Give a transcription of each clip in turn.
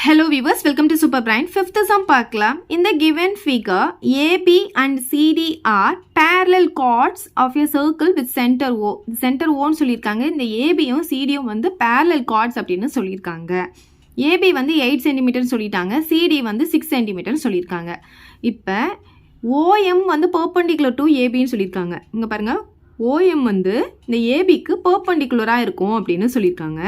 Hello viewers, welcome to Super Brain. Fifth sum பார்க்கலாம். In the given figure, AB and CD are parallel chords of a circle with center O. Center O ன்னு சொல்லியிருக்காங்க. இந்த ABயும் CDயும் வந்து parallel chords அப்படின்னு சொல்லியிருக்காங்க. AB வந்து 8 cm சொல்லிட்டாங்க. CD வந்து 6 cm சொல்லியிருக்காங்க. இப்போ OM வந்து perpendicular to AB ன்னு சொல்லியிருக்காங்க. இங்க பாருங்க, OM வந்து இந்த ABக்கு perpendicular-ஆ இருக்கும் அப்படின்னு சொல்லியிருக்காங்க.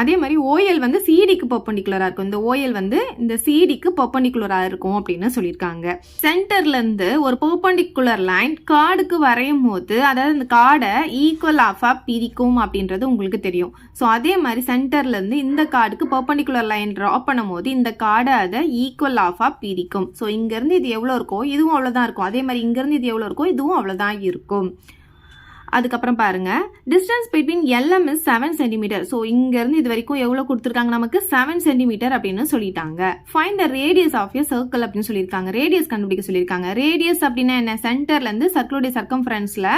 அதே மாதிரி OL வந்து சிடிக்கு பர்பெண்டிகுலராக இருக்கும். இந்த OL வந்து இந்த சிடிக்கு பர்பெண்டிகுலராக இருக்கும் அப்படின்னு சொல்லியிருக்காங்க. சென்டர்லேருந்து ஒரு பர்பெண்டிகுலர் லைன் கார்டுக்கு வரையும் போது, அதாவது இந்த கார்டை ஈக்குவல் ஆஃபாக பிரிக்கும் அப்படின்றது உங்களுக்கு தெரியும். ஸோ அதே மாதிரி சென்டர்லேருந்து இந்த கார்டுக்கு பர்பெண்டிகுலர் லைன் ட்ரா பண்ணும் போது இந்த கார்டை அதை ஈக்குவல் ஆஃபாக பிரிக்கும். ஸோ இங்கேருந்து இது எவ்வளோ இருக்கோ இதுவும் அவ்வளோதான் இருக்கும். அதே மாதிரி இங்கேருந்து இது எவ்வளோ இருக்கோ இதுவும் அவ்வளோதான் இருக்கும். அதுக்கப்புறம் பாருங்க, distance between LM is 7 cm. So இங்கேருந்து இது வரைக்கும் எவ்வளோ கொடுத்துருக்காங்க, நமக்கு 7 cm அப்படின்னு சொல்லிட்டாங்க. Find the radius of a circle அப்படின்னு சொல்லியிருக்காங்க. ரேடியஸ் கண்டுபிடிக்க சொல்லியிருக்காங்க. ரேடியஸ் அப்படின்னா என்ன, சென்டர்லேருந்து சர்க்கிளுடைய சர்க்கம்ஃபரன்ஸில்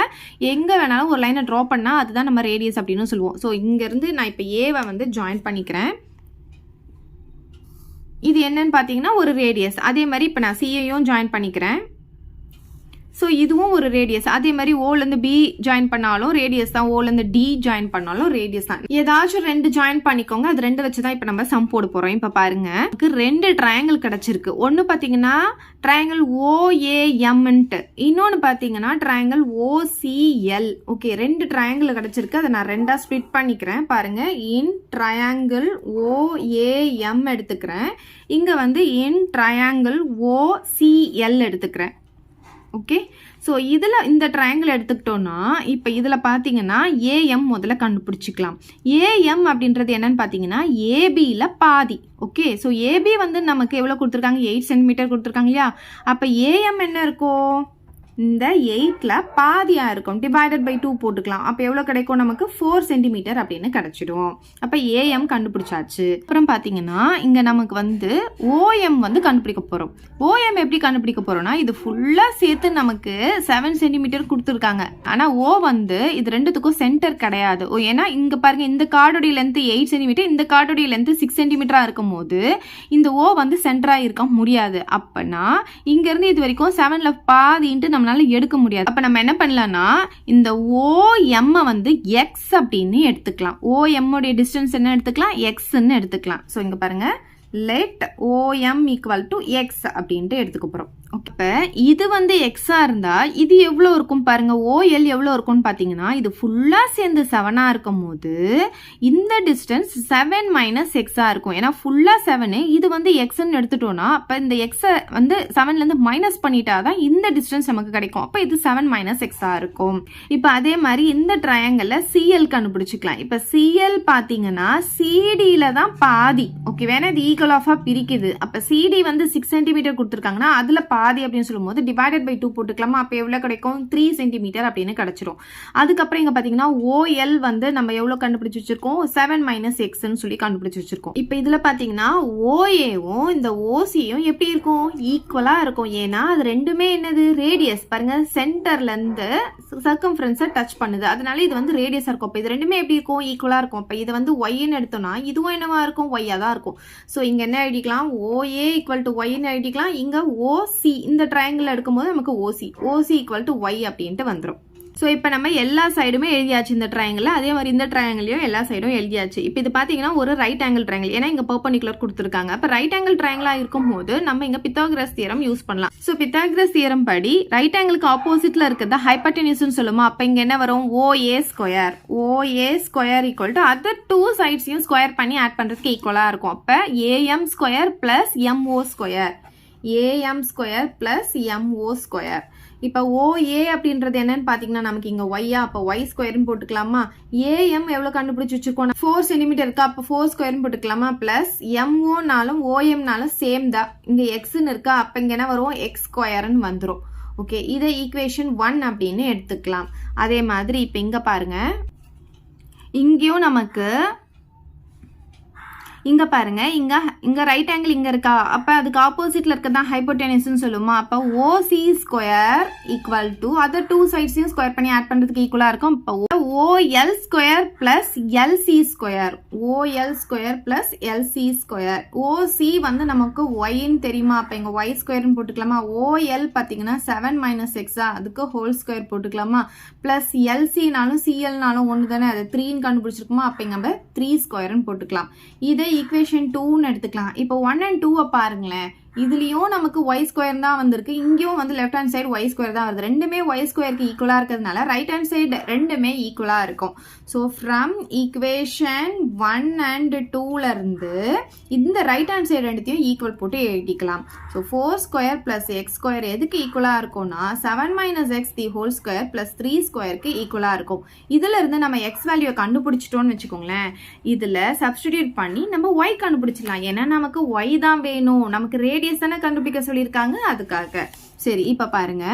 எங்கே வேணாலும் ஒரு லைனை ட்ரா பண்ணால் அதுதான் நம்ம ரேடியஸ் அப்படின்னு சொல்லுவோம். ஸோ இங்கேருந்து நான் இப்போ ஏவை வந்து ஜாயின் பண்ணிக்கிறேன். இது என்னன்னு பார்த்தீங்கன்னா ஒரு ரேடியஸ். அதே மாதிரி இப்போ நான் சியையும் ஜாயின் பண்ணிக்கிறேன். ஸோ இதுவும் ஒரு ரேடியஸ். அதே மாதிரி ஓலேருந்து பி ஜாயின் பண்ணாலும் ரேடியஸ் தான், ஓலேருந்து டி ஜாயின் பண்ணாலும் ரேடியஸ் தான். ஏதாச்சும் ரெண்டு ஜாயின் பண்ணிக்கோங்க. அது ரெண்டு வச்சு தான் இப்போ நம்ம சம் போட போகிறோம். இப்போ பாருங்க, ரெண்டு ட்ரையாங்கிள் கிடச்சிருக்கு. ஒன்று பார்த்தீங்கன்னா ட்ரையாங்கிள் OAMன்ட்டு, இன்னொன்று பார்த்தீங்கன்னா ட்ரையாங்கிள் OCL. ஓகே, ரெண்டு ட்ரையாங்கிள் கிடச்சிருக்கு. அதை நான் ரெண்டாக ஸ்ப்ளிட் பண்ணிக்கிறேன். பாருங்க, இன் ட்ரையாங்கிள் OAM எடுத்துக்கிறேன். இங்கே வந்து இன் ட்ரையாங்கிள் OCL எடுத்துக்கிறேன். ஓகே, ஸோ இதில் இந்த ட்ரையாங்கிள் எடுத்துக்கிட்டோன்னா இப்போ இதில் பார்த்தீங்கன்னா AM முதல்ல கண்டுபிடிச்சிக்கலாம். AM அப்படின்றது என்னன்னு பார்த்தீங்கன்னா ஏபியில் பாதி. ஓகே, ஸோ ஏபி வந்து நமக்கு எவ்வளோ கொடுத்துருக்காங்க, 8 cm கொடுத்துருக்காங்க இல்லையா. அப்போ AM என்ன இருக்கும், இந்த 8ல் பாதியாக இருக்கும். டிவைடட் பை 2 போட்டுக்கலாம். அப்போ எவ்வளோ கிடைக்கும், நமக்கு 4 cm அப்படின்னு கிடைச்சிடும். அப்போ AM கண்டுபிடிச்சாச்சு. அப்புறம் பார்த்தீங்கன்னா இங்கே நமக்கு வந்து OM வந்து கண்டுபிடிக்க போகிறோம். OM எப்படி கண்டுபிடிக்க போகிறோம்னா, இது ஃபுல்லாக சேர்த்து நமக்கு 7 cm கொடுத்துருக்காங்க. ஆனால் O வந்து இது ரெண்டுத்துக்கும் சென்டர் கிடையாது. ஏன்னா இங்கே பாருங்கள், இந்த கார்டுடைய லென்த்து 8 cm, இந்த கார்டுடைய லென்த்து 6 cm இருக்கும் போது இந்த O வந்து சென்டராக இருக்க முடியாது. அப்போனா இங்கேருந்து இது வரைக்கும் 7ல் பாதின்ட்டு நம்ம எடுக்க முடியாது. அப்ப நம்ம என்ன பண்ணலாம்னா, இந்த OM வந்து x அப்படின்னு எடுத்துக்கலாம். OM உடைய டிஸ்டன்ஸ் என்ன எடுத்துக்கலாம், x ன்னு எடுத்துக்கலாம். சோ இங்க பாருங்க, let OM equal to x அப்படின்ட்டு எடுத்துக்க போறோம். இப்போ இது வந்து எக்ஸா இருந்தா இது எவ்வளோ இருக்கும் பாருங்க, OL எவ்வளோ இருக்கும்னு பார்த்தீங்கன்னா இது ஃபுல்லாக சேர்ந்து 7ஆ இருக்கும் போது இந்த டிஸ்டன்ஸ் 7 - எக்ஸா இருக்கும். ஏன்னா ஃபுல்லாக 7, இது வந்து எக்ஸ்ன்னு எடுத்துட்டோம்னா அப்போ இந்த எக்ஸை வந்து 7லேருந்து மைனஸ் பண்ணிட்டா தான் இந்த டிஸ்டன்ஸ் நமக்கு கிடைக்கும். அப்போ இது 7 - எக்ஸா இருக்கும். இப்போ அதே மாதிரி இந்த ட்ரையாங்கிளில் CL கண்டுபிடிச்சிக்கலாம். இப்போ CL பார்த்தீங்கன்னா CDயில் தான் பாதி. ஓகே, வேணா இது ஈக்குவல் ஆஃபாக பிரிக்குது. அப்போ CD வந்து 6 cm கொடுத்துருக்காங்கன்னா அதில் பாதி அப்படின்னு சொல்லும்போது டிவைடட் பை 2 போட்டுக்கலாமா. அப்போ எவ்வளோ கிடைக்கும், 3 cm அப்படின்னு கிடைச்சிரும். அதுக்கப்புறம் இங்கே பார்த்தீங்கன்னா OL வந்து நம்ம எவ்வளோ கண்டுபிடிச்சி வச்சிருக்கோம், 7 - எக்ஸ்ன்னு சொல்லி கண்டுபிடிச்சி வச்சிருக்கோம். இப்போ இதில் பார்த்தீங்கன்னா OAவும் இந்த OCயும் எப்படி இருக்கும், ஈக்குவலாக இருக்கும். ஏன்னா அது ரெண்டுமே என்னது, ரேடியஸ். பாருங்க, சென்டர்லேருந்து சர்க்கம்ஃபரன்ஸை டச் பண்ணுது, அதனால இது வந்து ரேடியஸாக இருக்கும். இப்போ இது ரெண்டுமே எப்படி இருக்கும், ஈக்குவலாக இருக்கும். இப்போ இது வந்து ஒய்ன்னு எடுத்தோம்னா இதுவும் என்னவா இருக்கும், ஒய்யாக தான் இருக்கும். ஸோ இங்கே என்ன எழுதிக்கலாம், OA = ஒய்ன்னு எழுதிக்கலாம். இங்கே OC இந்த ட்ரையாங்கிள் எடுக்கும்போது நமக்கு OC = y அப்படின்ட்டு வந்துடும். ஸோ இப்போ நம்ம எல்லா சைடுமே எழுதியாச்சு இந்த ட்ரையாங்கிள். அதே மாதிரி இந்த ட்ரையாங்கிளையும் எல்லா சைடும் எழுதியாச்சு. இப்போ இது பார்த்தீங்கன்னா ஒரு ரைட் ஆங்கிள் ட்ரையாங்கிள். ஏன்னா இங்கே பர்பெண்டிகுலர் கொடுத்துருக்காங்க. அப்போ ரைட் ஆங்கிள் ட்ரையாங்கிளாக இருக்கும்போது நம்ம இங்கே பித்தாகரஸ் தியரம் யூஸ் பண்ணலாம். ஸோ பித்தாகரஸ் தியரம் படி ரைட் ஆங்கிளுக்கு ஆப்போசிட்ல இருக்கிறத ஹைப்போடெனியூஸ்னு சொல்லுமா. அப்போ இங்கே என்ன வரும், OA ஸ்கொயர் = அதர் 2 சைட்ஸையும் ஸ்கொயர் பண்ணி ஆட் பண்ணுறதுக்கு ஈக்குவலாக இருக்கும். அப்போ AM square + MO square, AM square + MO square. இப்போ OA அப்படின்றது என்னன்னு பார்த்தீங்கன்னா நமக்கு இங்கே ஒய்யா, அப்போ Y ஸ்கொயர்னு போட்டுக்கலாமா. AM எவ்வளோ கண்டுபிடிச்சி வச்சிருக்கோம், 4 cm இருக்கா, அப்போ 4 ஸ்கொயர்னு போட்டுக்கலாமா. ப்ளஸ் MOனாலும் OMனாலும் சேம் தான். இங்கே எக்ஸ்ன்னு இருக்கா, அப்போ இங்கே என்ன வரும், X ஸ்கொயர்னு வந்துடும். ஓகே, இதை ஈக்குவேஷன் 1 அப்படின்னு எடுத்துக்கலாம். அதே மாதிரி இப்போ இங்கே பாருங்க, இங்கேயும் நமக்கு இங்க பாருங்க, இங்க ரைட் ஆங்கிள் இங்க இருக்கா, அப்ப அதுக்கு ஆப்போசிட்ல இருக்கதான் ஹைப்போடெனஸ்னு சொல்லுமா. அப்ப O C square equal to other two சைட்ஸையும் ஸ்கொயர் பண்ணி ஆட் பண்றதுக்கு ஈக்குவலா இருக்கும். இப்போ O L square plus L C square, O L square plus L C square. O C வந்து நமக்கு ஒய்ன்னு தெரியுமா, அப்ப இங்க ஒய் ஸ்கொயர்னு போட்டுக்கலாமா. ஓஎல் பாத்தீங்கன்னா 7 மைனஸ் எக்ஸா, அதுக்கு ஹோல் ஸ்கொயர் போட்டுக்கலாமா. பிளஸ் எல்சினாலும் சிஎல்னாலும் ஒன்று தானே, அது 3ன்னு கண்டுபிடிச்சிருக்குமா, அப்ப இங்க நம்ம 3 ஸ்கொயர்னு போட்டுக்கலாம். இதை ஈக்குவேஷன் 2ன்னு எடுத்துக்கலாம். இப்போ 1 and 2 பாருங்களேன், இதுலயும் நமக்கு ஒய் ஸ்கொயர் தான் வந்திருக்கு, இங்கேயும் வந்து left hand side Y square தான் வருது. ரெண்டுமே ஒய் ஸ்கொயருக்கு ஈக்குவலா இருக்கிறதுனால ரைட் ஹேண்ட் சைடு ரெண்டுமே ஈக்குவலா இருக்கும். ஸோ ஃப்ரம் ஈக்குவேஷன் 1 and 2ல இருந்து இந்த ரைட் ஹேண்ட் சைடு ரெண்டுத்தையும் ஈக்குவல் போட்டு எழுதிக்கலாம். So 4 square plus X square எதுக்கு ஈக்குவலா இருக்கும்னா 7 minus X the whole square plus 3 ஸ்கொயருக்கு ஈக்குவலா இருக்கும். இதுல இருந்து நம்ம எக்ஸ் வேல்யூ கண்டுபிடிச்சிட்டோம்னு வச்சுக்கோங்களேன், இதுல சப்ஸ்டிடியூட் பண்ணி நம்ம ஒய் கண்டுபிடிச்சிடலாம். ஏன்னா நமக்கு ஒய் தான் வேணும், நமக்கு ரேடியஸ் தானே கண்டுபிடிக்க சொல்லியிருக்காங்க, அதுக்காக. சரி, இப்ப பாருங்க,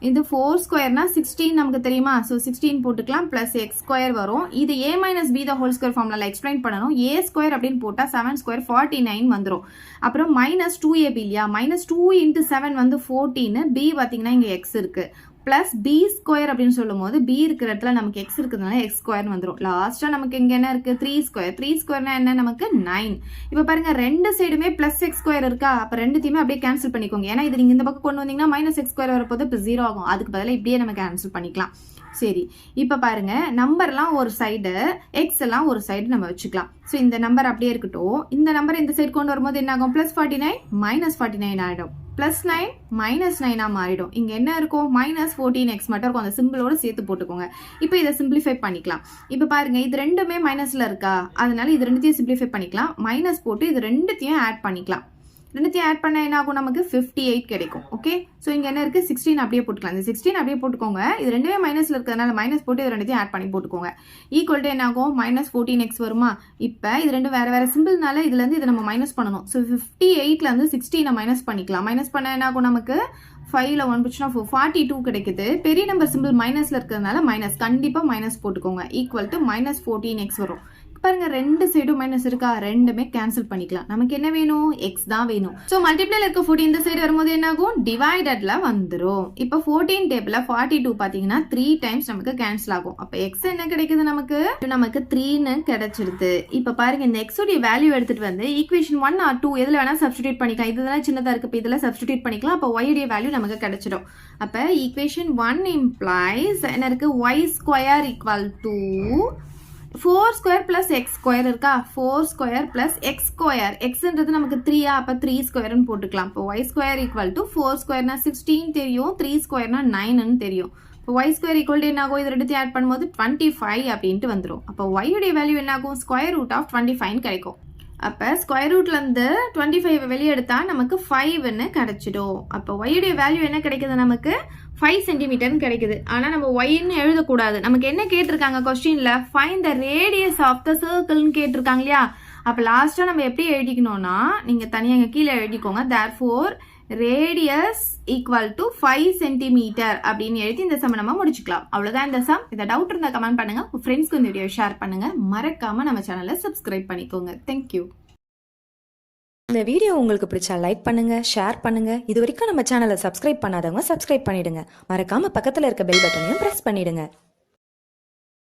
இது 4 ஸ்கொயர்னா 16 நமக்கு தெரியுமா. ஸோ 16 போட்டுக்கலாம், பிளஸ் எக்ஸ் ஸ்கொயர் வரும். இது a minus b the whole square ஃபார்முலால எக்ஸ்பிளைன் பண்ணணும். ஏ ஸ்கொயர் அப்படின்னு போட்டா 7 ஸ்கொயர் 49 வந்துடும். அப்புறம் மைனஸ் 2ab இல்லையா, மைனஸ் 2 இன்ட்டு 7 வந்து 14. பி பார்த்தீங்கன்னா இங்க எக்ஸ் இருக்கு. பிளஸ் பி ஸ்கொயர் அப்படின்னு சொல்லும் போது பி இருக்கிற இடத்துல நமக்கு எக்ஸ் இருக்கிறதுனால எக்ஸ் ஸ்கொயர் வந்துடும். லாஸ்டா நமக்கு இங்க என்ன இருக்கு, 3 ஸ்கொயர். 3 ஸ்கொயர்னா என்ன, நமக்கு 9. இப்ப பாருங்க, ரெண்டு சைடுமே பிளஸ் எக்ஸ் ஸ்கொயர் இருக்கா, அப்ப ரெண்டுத்தையுமே அப்படியே கேன்சல் பண்ணிக்கோங்க. ஏன்னா இது நீங்க இந்த பக்கம் கொண்டு வந்தீங்கன்னா மைனஸ் எக்ஸ் ஸ்கொயர் வரப்போது இப்போ 0 ஆகும். அதுக்கு பதிலாக இப்படியே நம்ம கேன்சல் பண்ணிக்கலாம். சரி, இப்ப பாருங்க, நம்பர்லாம் ஒரு சைடு, எக்ஸ் எல்லாம் ஒரு சைடு நம்ம வச்சுக்கலாம். ஸோ இந்த நம்பர் அப்படியே இருக்கட்டும். இந்த நம்பர் இந்த சைடு கொண்டு வரும்போது என்ன ஆகும், பிளஸ் 49 மைனஸ் 49 ஆயிடும். பிளஸ் 9 மைனஸ் 9 மாறிடும். இங்க என்ன இருக்கும், மைனஸ் 14x மட்டும் இருக்கும். அந்த சிம்பிளோட சேர்த்து போட்டுக்கோங்க. இப்போ இதை சிம்பிளிஃபை பண்ணிக்கலாம். இப்போ பாருங்க, இது ரெண்டுமே மைனஸ்ல இருக்கா, அதனால இது ரெண்டுத்தையும் சிம்பிளிஃபை பண்ணிக்கலாம். மைனஸ் போட்டு இது ரெண்டுத்தையும் ஆட் பண்ணிக்கலாம். ரெண்டுத்தையும் ஆட் பண்ண என்ன ஆகும், நமக்கு 58 கிடைக்கும். ஓகே, ஸோ இங்க என்ன இருக்கு, 16 அப்படியே போட்டுக்கலாம். இந்த 16 அப்படியே போட்டுக்கோங்க. இது ரெண்டுமே மைனஸ்ல இருக்கிறதுனால மைனஸ் போட்டு இது ரெண்டுத்தையும் ஆட் பண்ணி போட்டுக்கோங்க. ஈக்குவல் டு என்ன ஆகும், மைனஸ் 14x வருமா. இப்போ இது ரெண்டு வேற வேற சிம்பிள்னால இதுல இருந்து இதை நம்ம மைனஸ் பண்ணணும். ஸோ 58ல இருந்து 16 மைனஸ் பண்ணிக்கலாம். மைனஸ் பண்ண என்ன ஆகும், நமக்கு 5ல 1 போச்சுன்னா 42 கிடைக்குது. பெரிய நம்பர் சிம்பிள் மைனஸ்ல இருக்கிறதுனால மைனஸ், கண்டிப்பா மைனஸ் போட்டுக்கோங்க. ஈக்குவல் டு மைனஸ் 14x வரும். பாருங்க, ரெண்டு சைடும் மைனஸ் இருக்கா, ரெண்டுமே கேன்சல் பண்ணிக்கலாம். நமக்கு என்ன வேணும், எக்ஸ் தான் வேணும். சோ மல்டிப்ளைல இருக்க 14 இந்த சைடு வரும்போது என்ன ஆகும், டிவைடட்ல வந்துரும். இப்போ 14 டேபிள்ல 42 பாத்தீங்கன்னா 3 டைம்ஸ் நமக்கு கேன்சல் ஆகும். அப்ப எக்ஸ் என்ன கிடைக்குது, நமக்கு 3ன்னு கிடைச்சிருது. இப்ப பாருங்க, இந்த எக்ஸ் உடைய வேல்யூ எடுத்துட்டு வந்து ஈக்குவேஷன் 1 or 2 எதுல வேணா சப்ஸ்டிடியூட் பண்ணிக்கலாம். இதெல்லாம் சின்னதா இருக்கு, இதுல சப்ஸ்டிடியூட் பண்ணிக்கலாம். அப்ப y உடைய வேல்யூ நமக்கு கிடைச்சிடும். அப்ப ஈக்குவேஷன் 1 இம்ப்ளைஸ் என்ன இருக்கு, y square equal to 4 square plus X square இருக்கா, 4 ஸ்கொயர் பிளஸ் எக்ஸ் ஸ்கொயர். எக்ஸ்ன்றது நமக்கு 3, அப்ப 3 ஸ்கொயர்னு போட்டுக்கலாம். இப்போ y ஸ்கொயர் ஈக்குவல் டு 4 ஸ்கொயர்னா 16 தெரியும், 3 ஸ்கொயர்னா 9ன்னு தெரியும். இப்போ y ஸ்கொயர் ஈக்குவல் டு என்ன ஆகும், இது ரெண்டுத்தையும் ஆட் பண்ணும்போது 25 அப்படின்ட்டு வந்துடும். அப்போ y உடைய வேல்யூ என்ன ஆகும், ஸ்கொயர் ரூட் ஆஃப் 25 கிடைக்கும். அப்ப ஸ்கொயர் ரூட்ல இருந்து 25 வெளியே எடுத்தா நமக்கு 5ன்னு கிடைச்சிடும். அப்போ y உடைய வேல்யூ என்ன கிடைக்குது, நமக்கு 5 சென்டிமீட்டர் கிடைக்குது. ஆனா நம்ம yன்னு எழுதக்கூடாது. நமக்கு என்ன கேட்டிருக்காங்க கொஸ்டின்ல, find the radius of the சர்க்கிள்னு கேட்டிருக்காங்க இல்லையா. அப்ப லாஸ்டா நம்ம எப்படி எழுதிக்கணும்னா, நீங்க தனியா கீழே எழுதிக்கோங்க. therefore radius equal to 5 centimetre அப்படின்னு எழுதி இந்த சம் நம்ம முடிச்சுக்கலாம். அவ்வளவுதான் இந்த சம். இந்த டவுட் இருந்தா கமெண்ட் பண்ணுங்க, உங்க ஃப்ரெண்ட்ஸ்க்கு இந்த வீடியோ ஷேர் பண்ணுங்க, மறக்காம நம்ம சேனலை சப்ஸ்கிரைப் பண்ணிக்கோங்க. தேங்க்யூ. இந்த வீடியோ உங்களுக்கு பிடிச்சா லைக் பண்ணுங்க, ஷேர் பண்ணுங்க. இது வரைக்கும் நம்ம சேனலை சப்ஸ்கிரைப் பண்ணாதவங்க சப்ஸ்கிரைப் பண்ணிடுங்க. மறக்காம பக்கத்துல இருக்க பெல் பட்டனையும் பிரஸ் பண்ணிடுங்க.